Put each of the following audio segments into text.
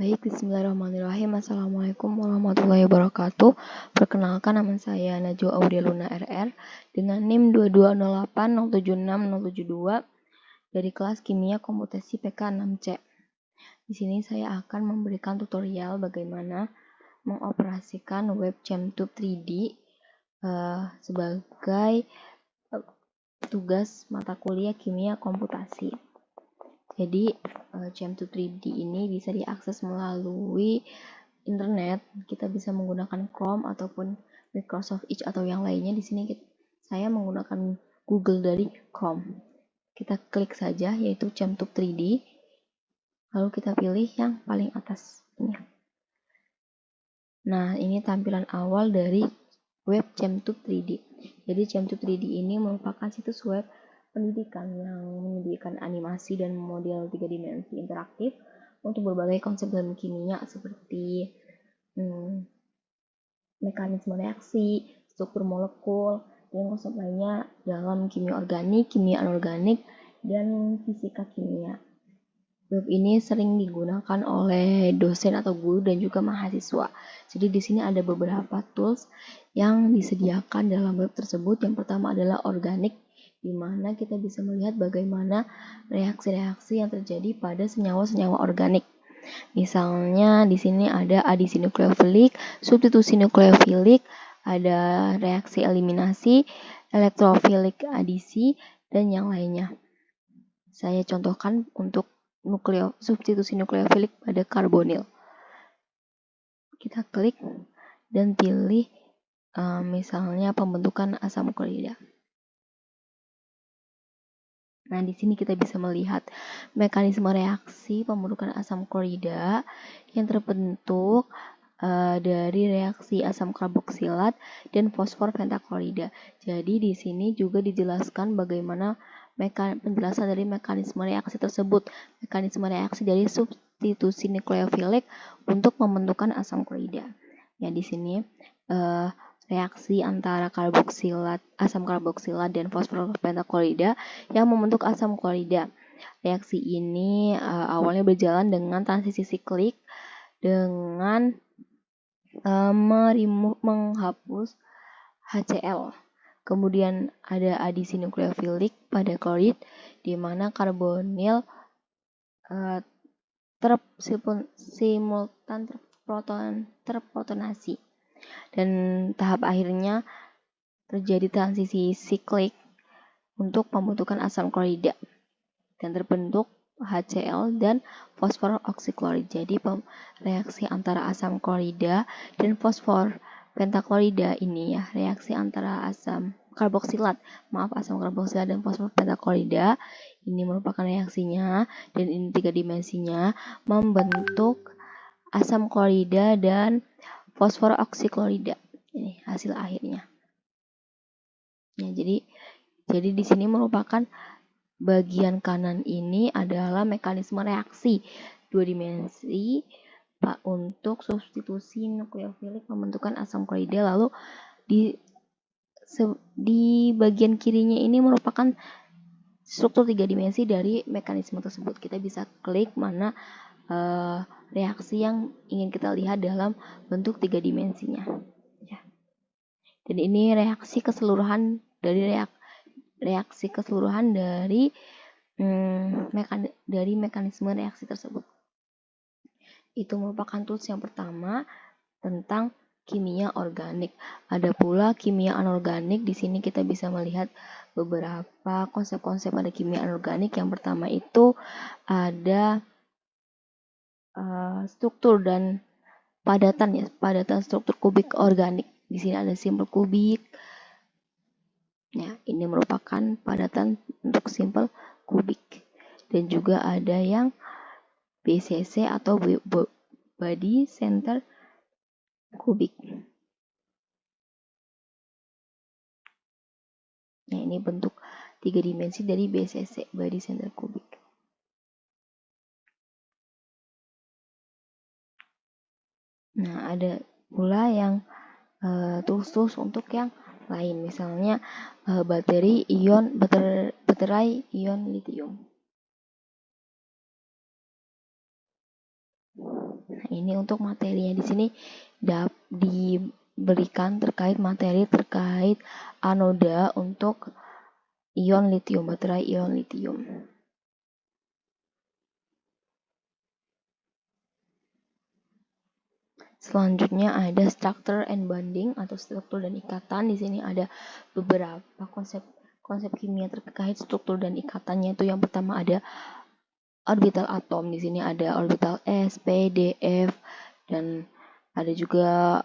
Baik, bismillahirrahmanirrahim. Assalamualaikum warahmatullahi wabarakatuh. Perkenalkan, nama saya Najwa Audia Luna RR dengan NIM 220807672 dari kelas Kimia Komputasi PK 6C. Di sini saya akan memberikan tutorial bagaimana mengoperasikan web ChemTube 3D sebagai tugas mata kuliah Kimia Komputasi. Jadi, ChemTube 3D ini bisa diakses melalui internet. Kita bisa menggunakan Chrome ataupun Microsoft Edge atau yang lainnya. Di sini saya menggunakan Google dari Chrome. Kita klik saja yaitu ChemTube 3D. Lalu kita pilih yang paling atas ini. Nah, ini tampilan awal dari web ChemTube 3D. Jadi ChemTube 3D ini merupakan situs web pendidikan yang menyediakan animasi dan model 3 dimensi interaktif untuk berbagai konsep dalam kimia seperti mekanisme reaksi, struktur molekul, dan konsep lainnya dalam kimia organik, kimia anorganik, dan fisika kimia. Web ini sering digunakan oleh dosen atau guru dan juga mahasiswa. Jadi di sini ada beberapa tools yang disediakan dalam web tersebut. Yang pertama adalah organik, di mana kita bisa melihat bagaimana reaksi-reaksi yang terjadi pada senyawa-senyawa organik. Misalnya di sini ada adisi nukleofilik, substitusi nukleofilik, ada reaksi eliminasi, elektrofilik adisi, dan yang lainnya. Saya contohkan untuk substitusi nukleofilik pada karbonil. Kita klik dan pilih misalnya pembentukan asam klorida. Nah, di sini kita bisa melihat mekanisme reaksi pembentukan asam klorida yang terbentuk dari reaksi asam karboksilat dan fosfor pentaklorida. Jadi di sini juga dijelaskan bagaimana penjelasan dari mekanisme reaksi tersebut, mekanisme reaksi dari substitusi nukleofilik untuk pembentukan asam klorida. Ya, di sini reaksi antara asam karboksilat dan fosfor pentaklorida yang membentuk asam klorida. Reaksi ini awalnya berjalan dengan transisi siklik dengan menghapus HCl. Kemudian ada adisi nukleofilik pada klorid, di mana karbonil simultan terprotonasi. Dan tahap akhirnya terjadi transisi siklik untuk pembentukan asam klorida dan terbentuk HCl dan fosfor oksiklorid. Jadi reaksi antara asam klorida dan fosfor pentaklorida ini ya, reaksi antara asam karboksilat dan fosfor pentaklorida ini merupakan reaksinya, dan ini 3 dimensinya membentuk asam klorida dan fosfor oksikloida. Ini hasil akhirnya. Ya, jadi di sini merupakan bagian kanan ini adalah mekanisme reaksi 2 dimensi untuk substitusi nukleofilik pembentukan asam klorida. Lalu di bagian kirinya ini merupakan struktur 3 dimensi dari mekanisme tersebut. Kita bisa klik mana reaksi yang ingin kita lihat dalam bentuk 3 dimensinya. Ya. Dan ini reaksi keseluruhan dari mekanisme reaksi tersebut. Itu merupakan tools yang pertama tentang kimia organik. Ada pula kimia anorganik. Di sini kita bisa melihat beberapa konsep-konsep pada kimia anorganik. Yang pertama itu ada struktur dan padatan struktur kubik organik. Di sini ada simple kubik. Ya, ini merupakan padatan untuk simple kubik. Dan juga ada yang BCC atau body center kubik. Nah, ini bentuk 3 dimensi dari BCC, body center kubik. Nah, ada pula yang tools untuk yang lain, misalnya baterai ion litium. ini untuk materinya di sini diberikan terkait materi terkait anoda untuk ion litium, baterai ion litium. Selanjutnya ada structure and bonding atau struktur dan ikatan. Di sini ada beberapa konsep kimia terkait struktur dan ikatannya. Itu yang pertama ada orbital atom. Di sini ada orbital s, p, d, f, dan ada juga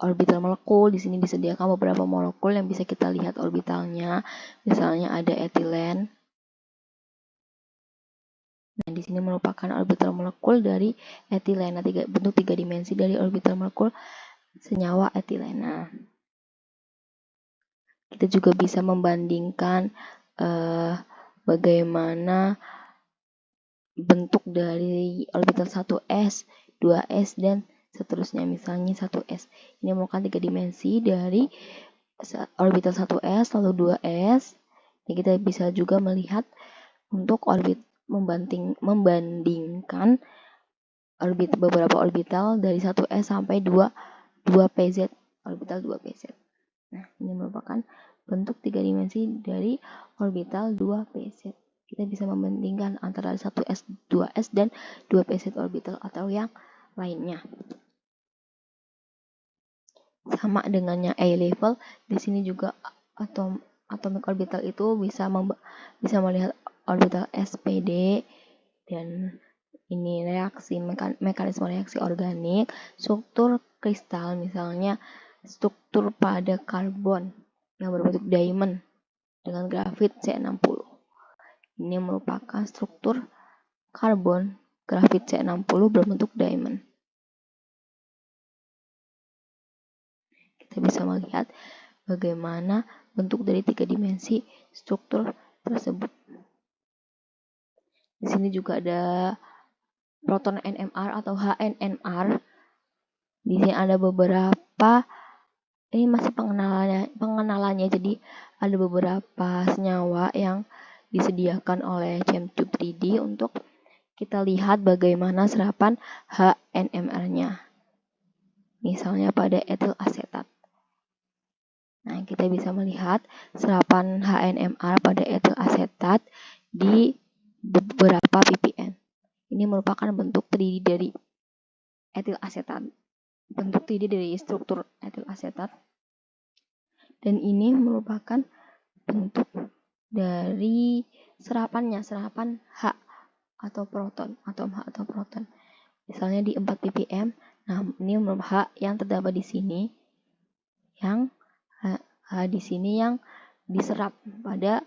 orbital molekul. Di sini disediakan beberapa molekul yang bisa kita lihat orbitalnya. Misalnya ada etilen. Nah, di sini merupakan orbital molekul dari etilena, bentuk 3 dimensi dari orbital molekul senyawa etilena. Kita juga bisa membandingkan bagaimana bentuk dari orbital 1s, 2s, dan seterusnya. Misalnya 1s. Ini merupakan 3 dimensi dari orbital 1s lalu 2s. Dan kita bisa juga melihat untuk membandingkan beberapa orbital dari 1s sampai 2pz, orbital 2pz. Nah, ini merupakan bentuk 3 dimensi dari orbital 2pz. Kita bisa membandingkan antara 1s, 2s, dan 2pz orbital atau yang lainnya. Sama dengannya A level, di sini juga atomic orbital itu bisa melihat orbital SPD, dan ini mekanisme reaksi organik, struktur kristal, misalnya struktur pada karbon yang berbentuk diamond dengan grafit C60. Ini merupakan struktur karbon grafit C60 berbentuk diamond. Kita bisa melihat bagaimana bentuk dari 3 dimensi struktur tersebut. Di sini juga ada proton NMR atau HNMR. Di sini ada beberapa, ini masih pengenalannya. Jadi ada beberapa senyawa yang disediakan oleh ChemTube 3D untuk kita lihat bagaimana serapan HNMR-nya. Misalnya pada etil asetat. Nah, kita bisa melihat serapan HNMR pada etil asetat di beberapa ppm. Ini merupakan bentuk 3D dari etil asetat. Bentuk 3D dari struktur etil asetat. Dan ini merupakan bentuk dari serapan H atau proton, atom H atau proton. Misalnya di 4 ppm. Nah, ini merupakan H yang terdapat di sini, yang H di sini yang diserap pada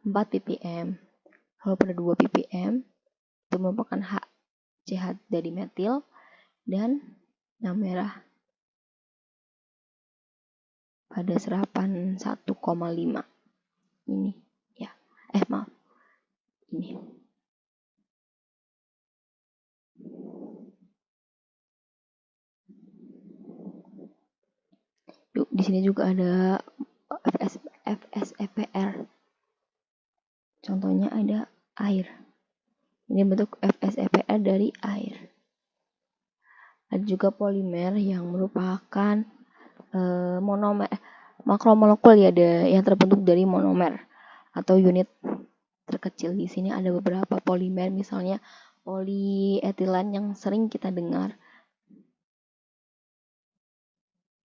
4 ppm. Lalu pada 2 ppm itu merupakan H CH dari metil dan yang merah pada serapan 1,5 ini ya. Maaf. Ini. Yuk, di sini juga ada FSEPR. Contohnya ada air. Ini bentuk FSEPR dari air. Ada juga polimer yang merupakan monomer, makromolekul ya, ada yang terbentuk dari monomer atau unit terkecil. Di sini ada beberapa polimer, misalnya polietilen yang sering kita dengar.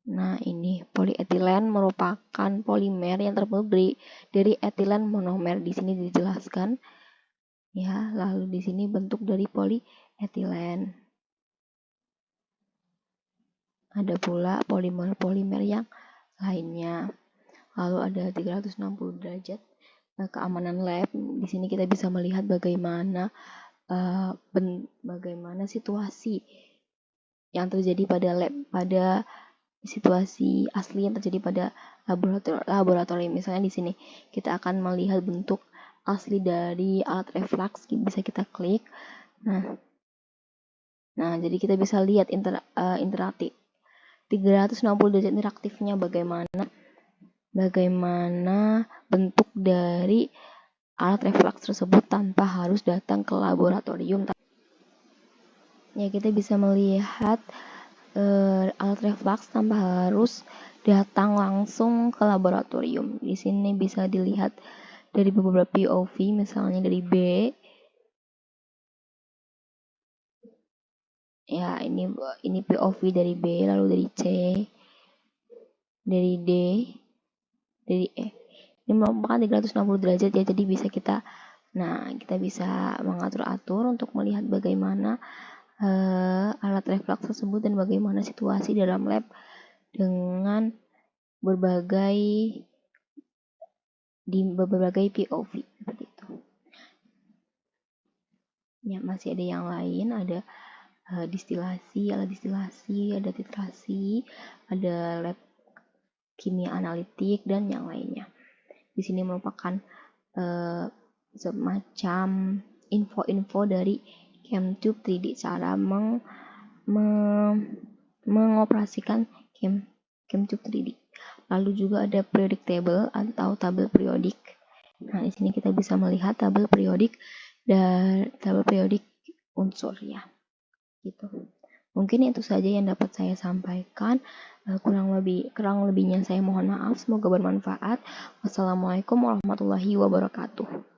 Nah, ini polietilen merupakan polimer yang terbentuk dari etilen monomer. Di sini dijelaskan ya. Lalu di sini bentuk dari polietilen. Ada pula polimer-polimer yang lainnya. Lalu ada 360 derajat keamanan lab. Di sini kita bisa melihat bagaimana situasi yang terjadi pada lab, pada situasi asli yang terjadi pada laboratorium. Misalnya di sini kita akan melihat bentuk asli dari alat refleks, bisa kita klik. Nah, jadi kita bisa lihat interaktif 360 derajat interaktifnya, bagaimana bentuk dari alat refleks tersebut tanpa harus datang ke laboratorium. Ya, kita bisa melihat alat reflux tanpa harus datang langsung ke laboratorium. Di sini bisa dilihat dari beberapa POV, misalnya dari B. Ya, ini POV dari B, lalu dari C, dari D, dari E. Ini merupakan 360 derajat ya, jadi kita bisa mengatur-atur untuk melihat bagaimana alat reflux tersebut dan bagaimana situasi dalam lab dengan berbagai POV seperti itu. Ya, masih ada yang lain, ada distilasi, ada titrasi, ada lab kimia analitik dan yang lainnya. Di sini merupakan semacam info-info dari ChemTube 3D, cara mengoperasikan ChemTube 3D. Lalu juga ada periodic table atau tabel periodik. Nah, di sini kita bisa melihat tabel periodik dan tabel periodik unsur ya. Gitu. Mungkin itu saja yang dapat saya sampaikan. Kurang lebihnya saya mohon maaf. Semoga bermanfaat. Wassalamualaikum warahmatullahi wabarakatuh.